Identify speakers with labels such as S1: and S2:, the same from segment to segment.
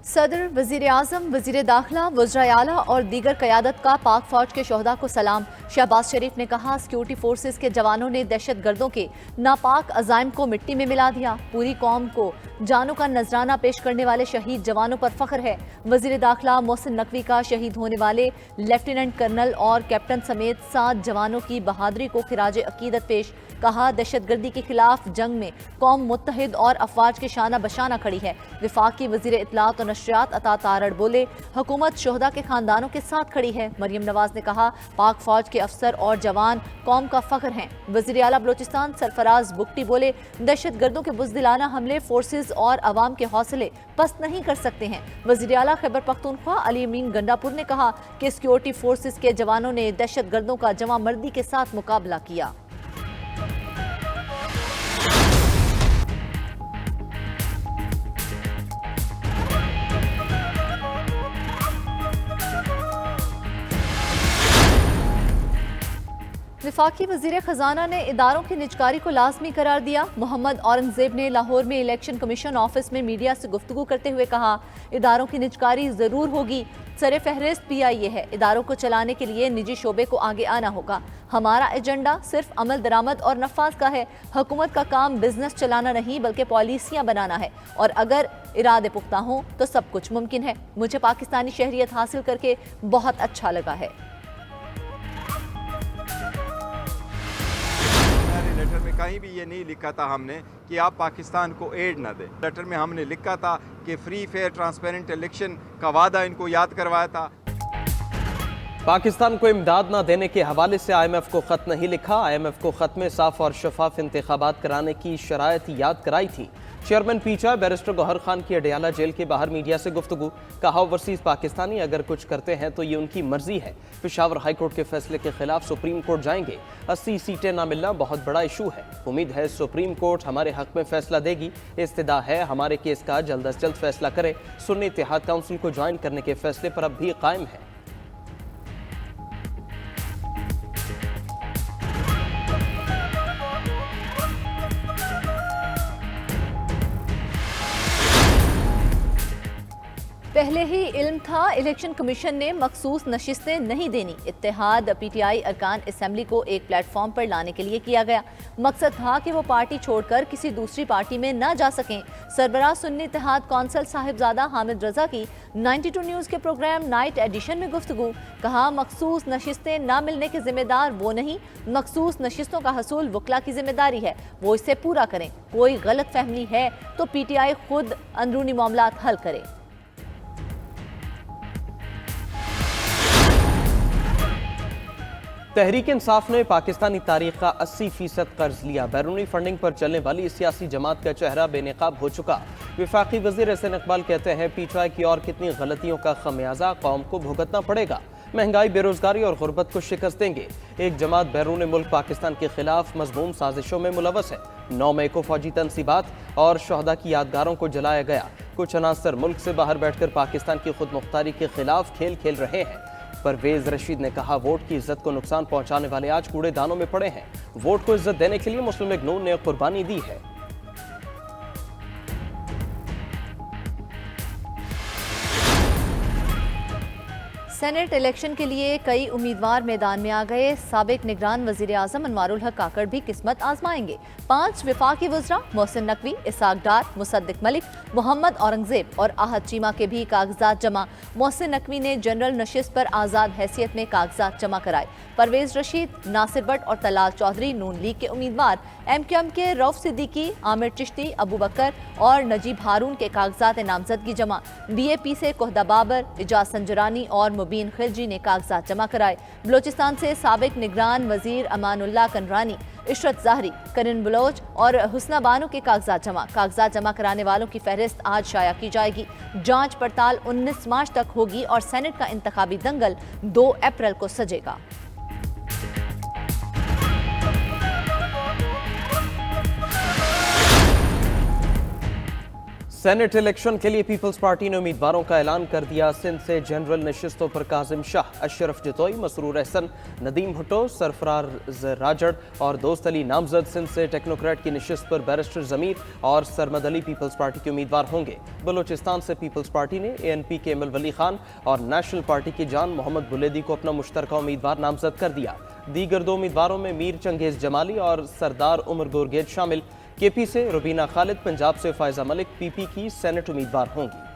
S1: सदर, वजीर आजम, वजीर दाखिला, वज़राए आला और दीगर क़यादत का पाक फौज के शोहदा को सलाम। शहबाज शरीफ ने कहा, सिक्योरिटी फोर्सेस के जवानों ने दहशत गर्दों के नापाक अज़ाइम को मिट्टी में मिला दिया। पूरी कौम को जानों का नजराना पेश करने वाले शहीद जवानों पर फख्र है। वजीर दाखिला मोहसिन नकवी का शहीद होने वाले लेफ्टिनेंट कर्नल और कैप्टन समेत 7 जवानों की बहादुरी को खिराज अकीदत पेश। कहा, दहशतगर्दी के खिलाफ जंग में कौम मुत्तहिद और अफवाज के शाना बशाना खड़ी है। वफाकी वजीर इत्तलात और नशरियात अता तारड़ बोले, हुकूमत शोहदा के खानदानों के साथ खड़ी है। मरियम नवाज ने कहा, पाक फौज के अफसर और जवान कौम का फख्र हैं। वजीर आला बलोचिस्तान सरफराज बुगटी बोले, दहशतगर्दों के बुज़दिलाना हमले फोर्सेज और अवाम के हौसले पस्त नहीं कर सकते हैं। वजीर आला खैबर पख्तूनख्वा अली अमीन गंडापुर ने कहा कि सिक्योरिटी फोर्सेज के जवानों ने दहशतगर्दों का जमा मर्दी के साथ मुकाबला किया। वफाकी वजीर खजाना ने इदारों की निजकारी को लाजमी करार दिया। मोहम्मद औरंगजेब ने लाहौर में इलेक्शन कमीशन ऑफिस में मीडिया से गुफ्तगू करते हुए कहा, इदारों की निजकारी जरूर होगी, सरे फहरिस्त PIA है। इदारों को चलाने के लिए निजी शोबे को आगे आना होगा। हमारा एजेंडा सिर्फ अमल दरामद और नफाज का है। हुकूमत का काम बिजनेस चलाना नहीं बल्कि पॉलिसियां बनाना है, और अगर इरादे पुख्ता हों तो सब कुछ मुमकिन है। मुझे पाकिस्तानी शहरियत हासिल करके बहुत अच्छा लगा है।
S2: लेटर में कहीं भी ये नहीं लिखा था हमने कि आप पाकिस्तान को एड ना दें। लेटर में हमने लिखा था कि फ्री फेयर ट्रांसपेरेंट इलेक्शन का वादा इनको याद करवाया था।
S3: पाकिस्तान को इमदाद न देने के हवाले से IMF को खत नहीं लिखा। IMF को खत में साफ और शफाफ इंतखाबात कराने की शराइत याद कराई थी। चेयरमैन पीचा बैरिस्टर गौहर खान की अडयाला जेल के बाहर मीडिया से गुफ्तगू। कहा, ओवरसीज पाकिस्तानी अगर कुछ करते हैं तो ये उनकी मर्जी है। पेशावर हाई कोर्ट के फैसले के खिलाफ सुप्रीम कोर्ट जाएंगे। 80 सीटें ना मिलना बहुत बड़ा इशू है। उम्मीद है सुप्रीम कोर्ट हमारे हक में फैसला देगी। इस्तदा है हमारे केस का जल्द अज जल्द फैसला करे। सुन्नी इत्तेहाद काउंसिल को ज्वाइन करने के फैसले पर अब भी कायम है।
S1: पहले ही इल्म था, इलेक्शन कमीशन ने मखसूस नशिस्तें नहीं देनी। इत्तेहाद PTI अरकान असम्बली को एक प्लेटफॉर्म पर लाने के लिए किया गया। मकसद था कि वो पार्टी छोड़कर किसी दूसरी पार्टी में न जा सकें। सरबराह सुन्नी इत्तेहाद कौंसल साहिबजादा हामिद रजा की 92 न्यूज़ के प्रोग्राम नाइट एडिशन में गुफ्तगू। कहा, मखसूस नशिस्तें न मिलने के जिम्मेदार वो नहीं, मखसूस नशिस्तों का हसूल वकला की जिम्मेदारी है, वो इसे पूरा करें। कोई गलत फहमी है तो PTI खुद अंदरूनी मामलात हल करे।
S3: तहरीक इंसाफ ने पाकिस्तानी तारीख का 80% कर्ज लिया। बैरूनी फंडिंग पर चलने वाली सियासी जमात का चेहरा बेनकाब हो चुका। वफाकी वजीर एहसन इकबाल कहते हैं, PTI की और कितनी गलतियों का खमियाजा कौम को भुगतना पड़ेगा। महंगाई, बेरोजगारी और गुर्बत को शिकस्त देंगे। एक जमात बैरून मुल्क पाकिस्तान के खिलाफ मजमूम साजिशों में मुलवस है। 9 मई को फौजी तनसीबात और शहदा की यादगारों को जलाया गया। कुछ अनासर मुल्क से बाहर बैठकर पाकिस्तान की खुद मुख्तारी के खिलाफ खेल खेल रहे हैं। परवेज रशीद ने कहा, वोट की इज्जत को नुकसान पहुंचाने वाले आज कूड़ेदानों में पड़े हैं। वोट को इज्जत देने के लिए मुस्लिम लीग नून ने कुर्बानी दी है।
S1: सेनेट इलेक्शन के लिए कई उम्मीदवार मैदान में आ गए। साबिक निगरान वजीर आजम अनवारुल हक काकड़ भी किस्मत आजमाएंगे। 5 वफाकी वज़रा मोहसिन नकवी, इसाक डार, मुसद्दिक मलिक, मोहम्मद औरंगजेब और आहद चीमा के भी कागजात जमा। मोहसिन नकवी ने जनरल नशिस्त पर आज़ाद हैसियत में कागजात जमा कराए। परवेज रशीद, नासिर भट्ट और तलाल चौधरी नून लीग के उम्मीदवार। MQM के रऊफ सिद्दीकी, आमिर चिश्ती, अबू बकर और नजीब हारून के कागजात नामजदगी जमा। BAP से कोहदा बाबर, इजाज संजरानी और मुबीन खिलजी ने कागजात जमा कराए। बलोचिस्तान से साबिक निगरान वजीर अमानुल्लाह कनरानी, इशरत ज़ाहरी, करीन बलोच और हुस्ना बानो के कागजात जमा कराने वालों की फहरिस्त आज शाया की जाएगी। जांच पड़ताल 19 मार्च तक होगी और सेनेट का इंतखाबी दंगल 2 अप्रैल को सजेगा।
S3: सेनेट इलेक्शन के लिए पीपल्स पार्टी ने उम्मीदवारों का ऐलान कर दिया। सिंध से जनरल नशिस्तों पर काजिम शाह, अशरफ जतोई, मसरूर अहसन, नदीम भुट्टो, सरफराज राजड़ और दोस्त अली नामजद। सिंध से टेक्नोक्रेट की नशिस्त पर बैरिस्टर जमीर और सरमद अली पीपल्स पार्टी के उम्मीदवार होंगे। बलोचिस्तान से पीपल्स पार्टी ने ANP के इमल वली खान और नेशनल पार्टी की जान मोहम्मद बुलेदी को अपना मुश्तरका उम्मीदवार नामजद कर दिया। दीगर 2 उम्मीदवारों में मीर चंगेज जमाली और सरदार उमर गोरगेज शामिल। KP से रुबीना खालिद, पंजाब से फायजा मलिक PP की सेनेट उम्मीदवार होंगी।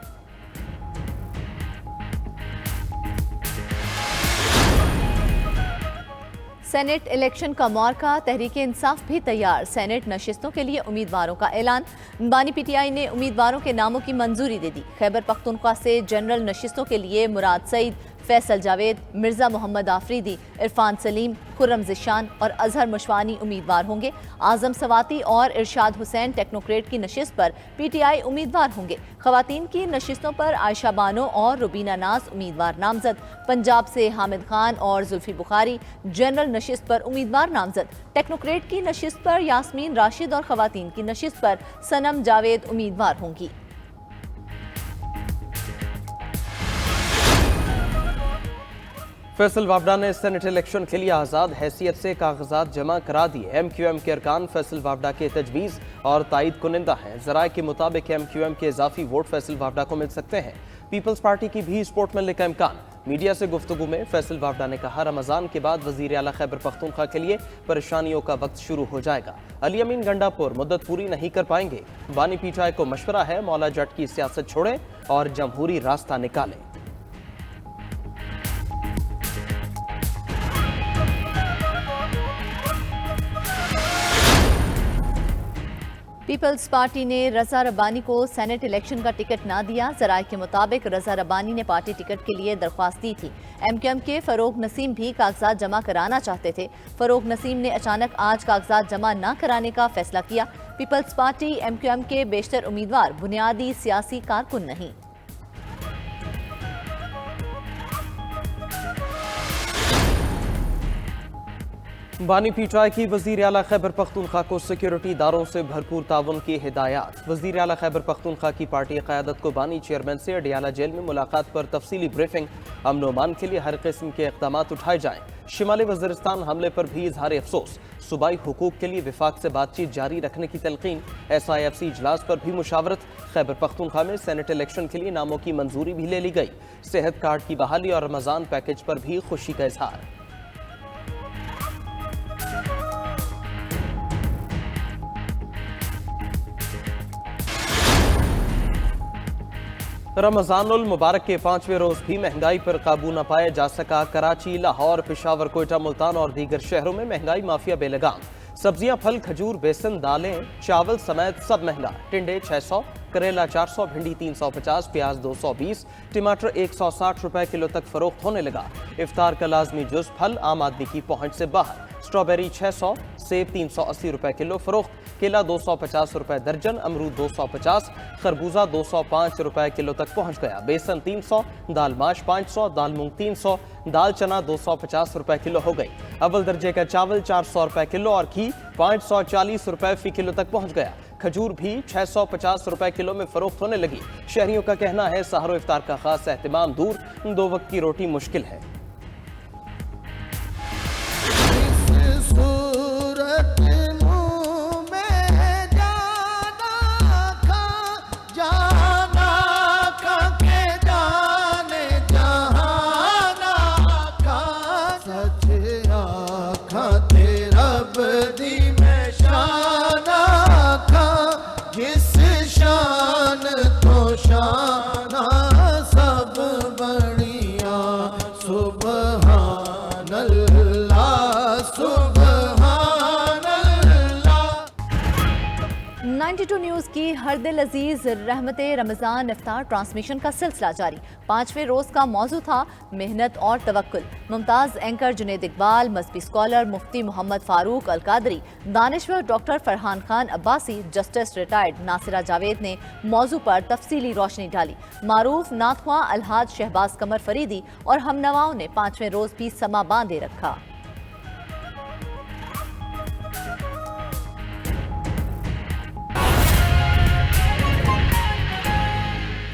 S1: सेनेट इलेक्शन का मौका, तहरीक इंसाफ भी तैयार। सेनेट नशिस्तों के लिए उम्मीदवारों का ऐलान। बानी PTI ने उम्मीदवारों के नामों की मंजूरी दे दी। खैबर पख्तूनख्वा से जनरल नशिस्तों के लिए मुराद सईद, फैसल जावेद, मिर्जा मोहम्मद आफरीदी, इरफान सलीम, खुर्रम जिशान और अजहर मुशवानी उम्मीदवार होंगे। आजम सवाती और इरशाद हुसैन टेक्नोक्रेट की नशिस्त पर PTI उम्मीदवार होंगे। खवातीन की नशिस्तों पर आयशा बानो और रुबीना नाज उम्मीदवार नामजद। पंजाब से हामिद खान और जुल्फी बुखारी जनरल नशिस्त पर उम्मीदवार नामजद। टेक्नोक्रेट की नशिस्त पर यास्मीन राशिद और खवातीन की नशिस्त पर सनम जावेद उम्मीदवार होंगी।
S3: फैसल वावडा ने सेनेट इलेक्शन के लिए आज़ाद हैसियत से कागजात जमा करा दिए। MQM के अरकान फैसल वावडा के तजवीज़ और तायद कुनिंदा हैं। ज़राए के मुताबिक MQM के इजाफी वोट फैसल वावडा को मिल सकते हैं। पीपल्स पार्टी की भी स्पोर्ट मिलने का इम्कान। मीडिया से गुफ्तगू में फैसल वावडा ने कहा, रमज़ान के बाद वज़ीर आला खैबर पख्तूनख्वा के लिए परेशानियों का वक्त शुरू हो जाएगा। अली अमीन गंडापुर मुद्दत पूरी नहीं कर पाएंगे। बानी PTI को मशवरा है, मौला जट की सियासत छोड़ें और जमहूरी रास्ता निकालें।
S1: पीपल्स पार्टी ने रजा रब्बानी को सेनेट इलेक्शन का टिकट ना दिया। जराये के मुताबिक रजा रब्बानी ने पार्टी टिकट के लिए दरख्वास्त दी थी। MQM के फरोग नसीम भी कागजात जमा कराना चाहते थे। फरोग नसीम ने अचानक आज कागजात जमा न कराने का फैसला किया। पीपल्स पार्टी MQM के बेशतर उम्मीदवार बुनियादी सियासी कारकुन नहीं।
S3: बानी PTI की वज़ीर आला खैबर पख्तूनख्वा को सिक्योरिटी इदारों से भरपूर ताउन की हिदायत। वज़ीर आला खैबर पख्तूनख्वा की पार्टी क़यादत को बानी चेयरमैन से अडियाला जेल में मुलाकात पर तफसीली ब्रीफिंग। अमन अमान के लिए हर किस्म के इक़दाम उठाए जाएं। शिमाली वज़ीरिस्तान हमले पर भी इजहार अफसोस। सूबाई हुकूक के लिए विफाक से बातचीत जारी रखने की तलकीन। SIFC इजलास पर भी मुशावरत। खैबर पख्तूनख्वा में सेनेट इलेक्शन के लिए नामों की मंजूरी भी ले ली गई। सेहत कार्ड की बहाली और रमज़ान पैकेज पर भी खुशी का इजहार। रमज़ानुल मुबारक के 5वें रोज भी महंगाई पर काबू न पाया जा सका। कराची, लाहौर, पेशावर, कोयटा, मुल्तान और दीगर शहरों में महंगाई माफिया बेलगाम। सब्जियां, फल, खजूर, बेसन, दालें, चावल समेत सब महंगा। टिंडे 600, करेला 400, भिंडी 350, प्याज 220, टमाटर 160 रुपए किलो तक फरोख्त होने लगा। इफ्तार का लाजमी जुज़ फल आम आदमी की पहुंच से बाहर। स्ट्रॉबेरी 600, सेब 380 रुपए किलो फरोख्त। केला 250 रुपए दर्जन, अमरूद 250, खरबूजा 205 रुपए किलो तक पहुंच गया। बेसन 300, दाल माश 500, दाल मूंग 300, दाल चना 250 रुपए किलो हो गई। अव्वल दर्जे का चावल 400 रुपए किलो और घी 540 रुपए फी किलो तक पहुंच गया। खजूर भी 650 रुपए किलो में फरोख्त होने लगी। शहरियों का कहना है सहरो इफ्तार का खास एहतमाम दूर, 2 वक्त की रोटी मुश्किल है।
S1: न्यूज़ की हर दिल अजीज रहमते रमज़ान इफ्तार ट्रांसमिशन का सिलसिला जारी। 5वें रोज़ का मौजू था मेहनत और तवक्कुल। मुमताज़ एंकर जुनेद इकबाल, मजहबी स्कॉलर मुफ्ती मोहम्मद फारूक अल कादरी, दानिश्वर doctor Farhan Khan Abbasi, justice retired Nasira Javed ने मौजू पर तफसीली रोशनी डाली। मारूफ नाथवा अलहाज शहबाज कमर फरीदी और हमनवाओं ने 5वें रोज़ भी समा बांधे रखा।